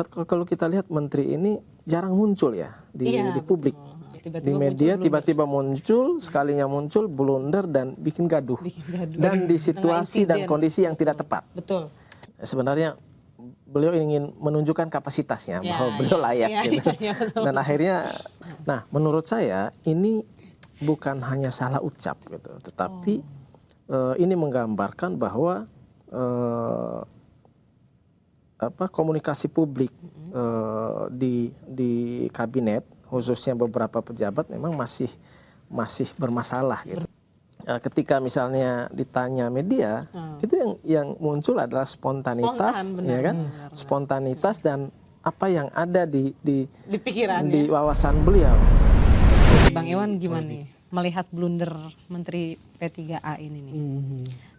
kalau kita lihat menteri ini jarang muncul ya di publik. Di media tiba-tiba muncul, sekalinya muncul blunder dan bikin gaduh. Dan di situasi dan kondisi yang tidak tepat. Betul. Sebenarnya beliau ingin menunjukkan kapasitasnya bahwa beliau layak gitu. Dan akhirnya, nah menurut saya ini bukan hanya salah ucap gitu, tetapi ini menggambarkan bahwa komunikasi publik di kabinet, khususnya beberapa pejabat memang masih bermasalah gitu. Ketika misalnya ditanya media, itu yang muncul adalah spontanitas, ya kan? Spontanitas dan apa yang ada di pikiran, di wawasan beliau. Bang Iwan gimana nih melihat blunder Menteri P3A ini nih?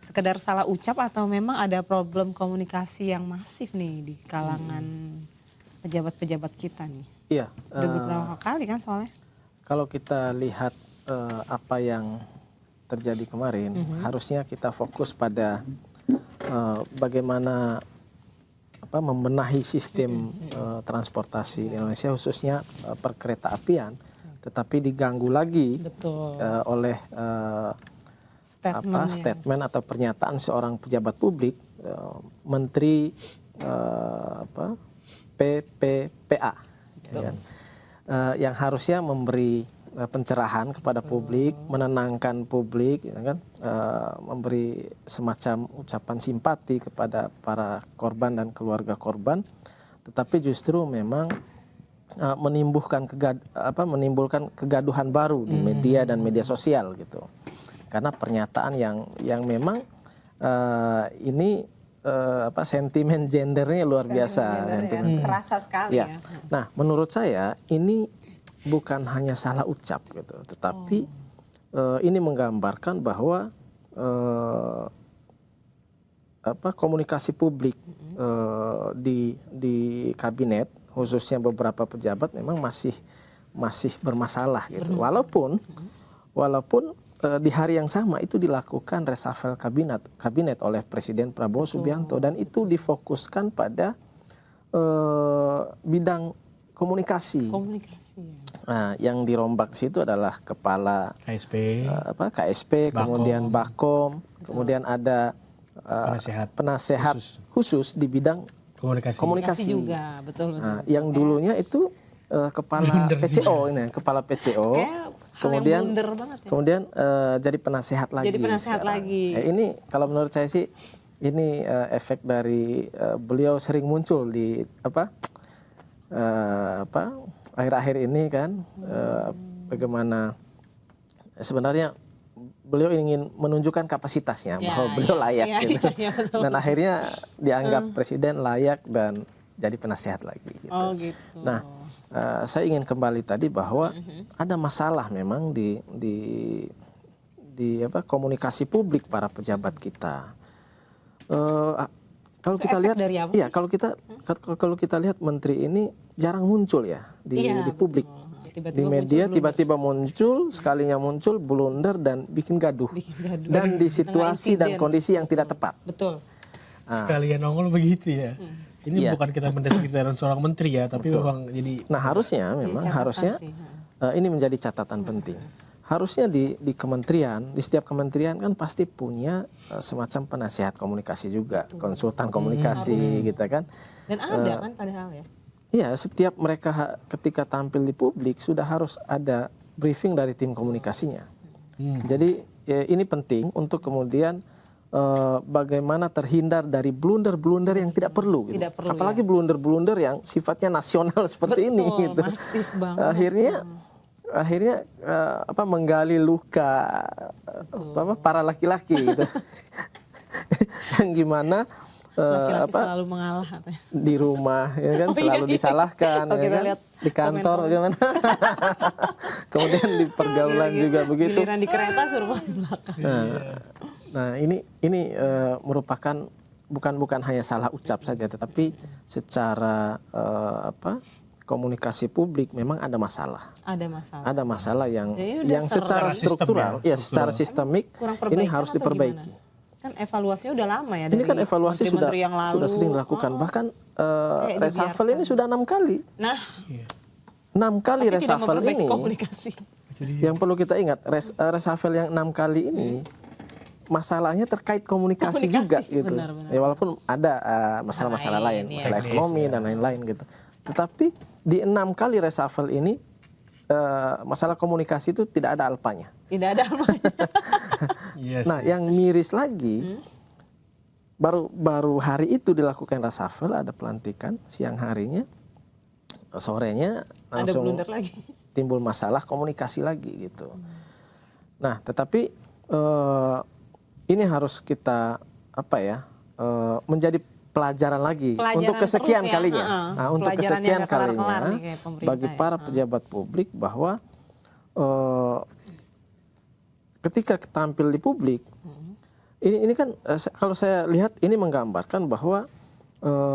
Sekedar salah ucap atau memang ada problem komunikasi yang masif nih di kalangan pejabat-pejabat kita nih? Iya. Udah beberapa kali kan soalnya. Kalau kita lihat apa yang terjadi kemarin, harusnya kita fokus pada bagaimana membenahi sistem transportasi di Indonesia, khususnya perkereta-apian, tetapi diganggu lagi oleh statement atau pernyataan seorang pejabat publik, Menteri PPPA, ya kan? Yang harusnya memberi pencerahan kepada publik, menenangkan publik, ya kan? Memberi semacam ucapan simpati kepada para korban dan keluarga korban, tetapi justru memang menimbulkan kegaduhan baru di media dan media sosial gitu, karena pernyataan yang memang ini sentimen gendernya luar biasa, terasa sekali ya. Nah, menurut saya ini bukan hanya salah ucap gitu, tetapi ini menggambarkan bahwa komunikasi publik di kabinet, khususnya beberapa pejabat memang masih bermasalah gitu. Walaupun di hari yang sama itu dilakukan reshuffle kabinet oleh Presiden Prabowo Subianto, dan itu difokuskan pada bidang komunikasi. Nah, yang dirombak di situ adalah kepala KSP, kemudian Bakom, kemudian ada penasehat khusus di bidang komunikasi juga, betul. Nah, yang dulunya itu kepala PCO ini, kepala PCO. Kemudian jadi penasehat lagi. Ini kalau menurut saya sih ini efek dari beliau sering muncul di akhir-akhir ini kan, bagaimana sebenarnya beliau ingin menunjukkan kapasitasnya bahwa beliau layak gitu. Dan akhirnya dianggap presiden layak dan jadi penasehat lagi gitu. Nah, saya ingin kembali tadi bahwa ada masalah memang di komunikasi publik para pejabat kita. Kalau kita lihat, kalau kita lihat menteri ini jarang muncul ya di publik. Di media tiba-tiba muncul, sekalinya muncul blunder dan bikin gaduh. Dan di situasi dan kondisi yang tidak tepat. Betul. Sekalian nongol begitu ya. Ini bukan kita mendeskripsikan seorang menteri ya, tapi memang jadi. Nah, harusnya ini menjadi catatan penting. Harusnya di kementerian, di setiap kementerian kan pasti punya semacam penasehat komunikasi juga, konsultan komunikasi gitu kan. Dan ada kan padahal ya. Iya, setiap mereka ketika tampil di publik sudah harus ada briefing dari tim komunikasinya. Jadi ini penting untuk kemudian bagaimana terhindar dari blunder-blunder yang tidak perlu. Gitu. Apalagi blunder-blunder yang sifatnya nasional seperti ini. Gitu. Masif banget. Akhirnya menggali luka para laki-laki gitu. Yang gimana laki-laki selalu mengalah di rumah ya kan, selalu disalahkan ya kan? Di kantor bagaimana. Kemudian di pergaulan juga begitu. Giliran di kereta suruh di belakang. Nah ini merupakan bukan hanya salah ucap saja, tetapi secara komunikasi publik memang ada masalah. Ada masalah yang secara struktural, secara sistemik ini harus diperbaiki. kan evaluasinya udah lama ya Ini dari kan evaluasi menteri-menteri yang lalu. sudah sering dilakukan. Bahkan Kayak reshuffle ini sudah 6 kali. Nah, 6 kali tapi tidak reshuffle memperbaiki ini. komunikasi. Yang perlu kita ingat, reshuffle yang 6 kali ini masalahnya terkait komunikasi juga gitu. Benar-benar. Ya walaupun ada masalah-masalah lain, Iya. masalah ekonomi dan lain-lain gitu. Tetapi di 6 kali reshuffle ini masalah komunikasi itu tidak ada alpanya. Tidak ada apa-apa. Yes. Nah, yang miris lagi baru hari itu dilakukan reshuffle, ada pelantikan, siang harinya, sorenya Ada langsung blunder lagi. timbul masalah komunikasi lagi gitu. Nah, tetapi ini harus kita menjadi pelajaran lagi untuk kesekian terus ya. kalinya. Nah, untuk Pelajaran kesekian yang nggak kelar-kelar kalinya nih kayak pemerintah bagi ya. para pejabat publik bahwa ketika tampil di publik, ini kan kalau saya lihat ini menggambarkan bahwa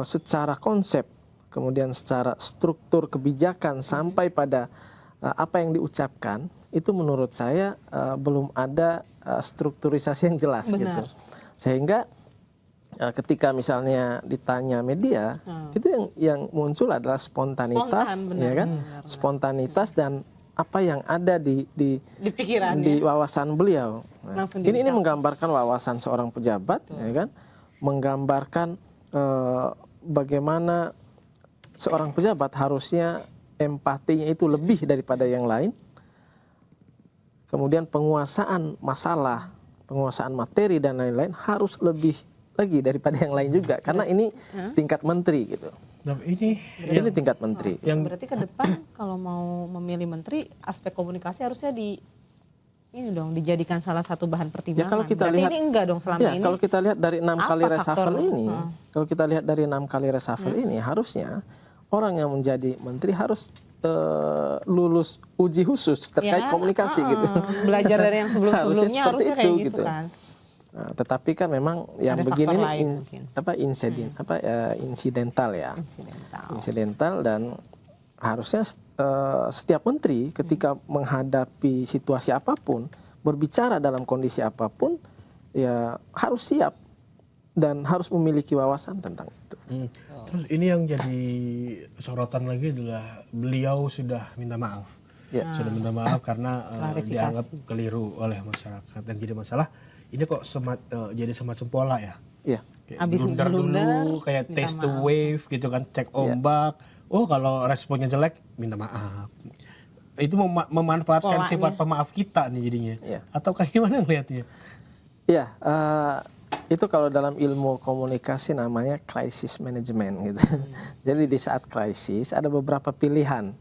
secara konsep, kemudian secara struktur kebijakan sampai pada apa yang diucapkan, itu menurut saya belum ada strukturisasi yang jelas gitu. Sehingga ketika misalnya ditanya media, itu yang muncul adalah spontanitas, ya kan? Spontanitas dan apa yang ada di wawasan beliau. Nah, ini menggambarkan wawasan seorang pejabat, ya kan? Menggambarkan bagaimana seorang pejabat harusnya empatinya itu lebih daripada yang lain. Kemudian penguasaan masalah, penguasaan materi dan lain-lain harus lebih lagi daripada yang lain juga, karena ini tingkat menteri gitu. Nah, ini tingkat menteri. Yang berarti ke depan kalau mau memilih menteri, aspek komunikasi harusnya dijadikan salah satu bahan pertimbangan. Ya, kalau kita berarti lihat, ini enggak dong selama ini. Kalau kita lihat dari 6 kali reshuffle ini, kalau kita lihat dari 6 kali reshuffle ini, harusnya orang yang menjadi menteri harus lulus uji khusus terkait komunikasi gitu. Belajar dari yang sebelum-sebelumnya harusnya kayak gitu kan. Nah, tetapi kan memang yang ada begini insidental ya. Insidental dan harusnya setiap menteri ketika menghadapi situasi apapun, berbicara dalam kondisi apapun, ya harus siap dan harus memiliki wawasan tentang itu. Terus ini yang jadi sorotan lagi adalah beliau sudah minta maaf. Sudah minta maaf karena dianggap keliru oleh masyarakat. Dan jadi masalah, ini kok jadi semacam pola ya? Iya. Habis blunder dulu, kayak test the wave gitu kan, cek ombak. Oh, kalau responnya jelek, minta maaf. Itu memanfaatkan sifat pemaaf kita nih jadinya. Ataukah gimana ngelihatnya? Iya, itu kalau dalam ilmu komunikasi namanya crisis management gitu. Jadi di saat krisis ada beberapa pilihan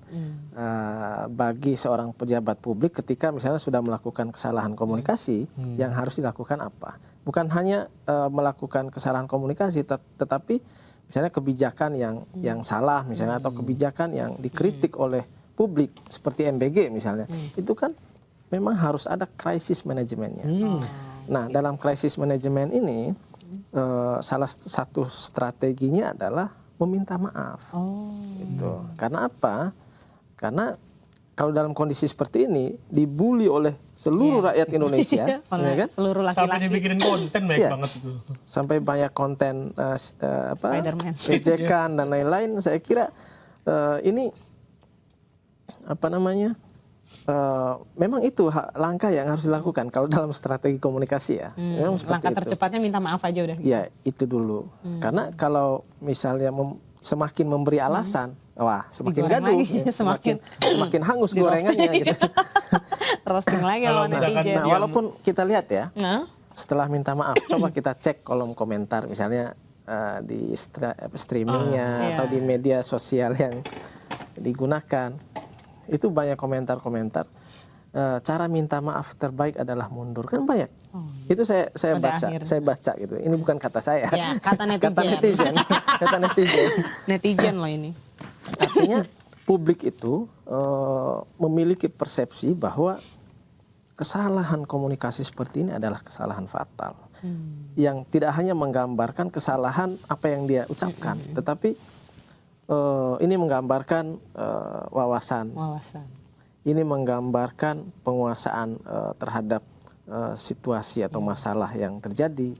bagi seorang pejabat publik ketika misalnya sudah melakukan kesalahan komunikasi, yang harus dilakukan apa? Bukan hanya melakukan kesalahan komunikasi, tetapi misalnya kebijakan yang salah misalnya, atau kebijakan yang dikritik oleh publik seperti MBG misalnya, itu kan memang harus ada crisis manajemennya. Nah, dalam crisis management ini salah satu strateginya adalah meminta maaf. Gitu. Karena apa? Karena kalau dalam kondisi seperti ini dibully oleh seluruh rakyat Indonesia, ya kan? Seluruh laki-laki. Sampai dibikin konten banyak banget itu. Sampai banyak konten ejekan dan lain-lain. Saya kira ini memang itu langkah yang harus dilakukan kalau dalam strategi komunikasi ya. Langkah tercepatnya minta maaf aja udah. Ya, itu dulu. Karena kalau misalnya semakin memberi alasan, wah semakin gaduh, semakin hangus gorengannya gitu. Roasting lagi sama netizen. Nah, walaupun kita lihat ya, setelah minta maaf, coba kita cek kolom komentar misalnya di streamingnya atau di media sosial yang digunakan. Itu banyak komentar-komentar. Cara minta maaf terbaik adalah mundur, kan banyak. Itu saya baca gitu. Ini bukan kata saya. Ya, kata netizen. Kata netizen. Netizen loh ini. Artinya publik itu memiliki persepsi bahwa kesalahan komunikasi seperti ini adalah kesalahan fatal. Yang tidak hanya menggambarkan kesalahan apa yang dia ucapkan, tetapi ini menggambarkan wawasan. Ini menggambarkan penguasaan terhadap situasi atau masalah yang terjadi.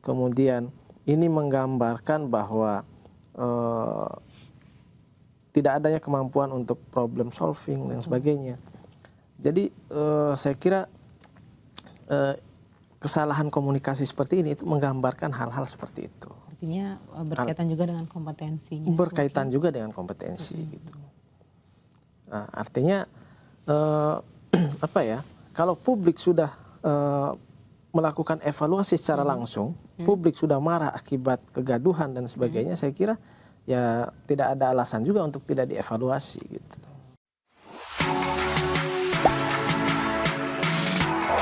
kemudian ini menggambarkan bahwa tidak adanya kemampuan untuk problem solving dan sebagainya. Jadi saya kira kesalahan komunikasi seperti ini itu menggambarkan hal-hal seperti itu. Artinya berkaitan juga dengan kompetensinya. Berkaitan juga dengan kompetensi gitu. Nah, artinya apa ya? Kalau publik sudah melakukan evaluasi secara langsung, publik sudah marah akibat kegaduhan dan sebagainya, saya kira ya tidak ada alasan juga untuk tidak dievaluasi gitu.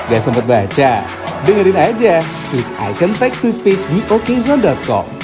Gak sempet baca? Dengerin aja, klik icon text to speech di okezone.com.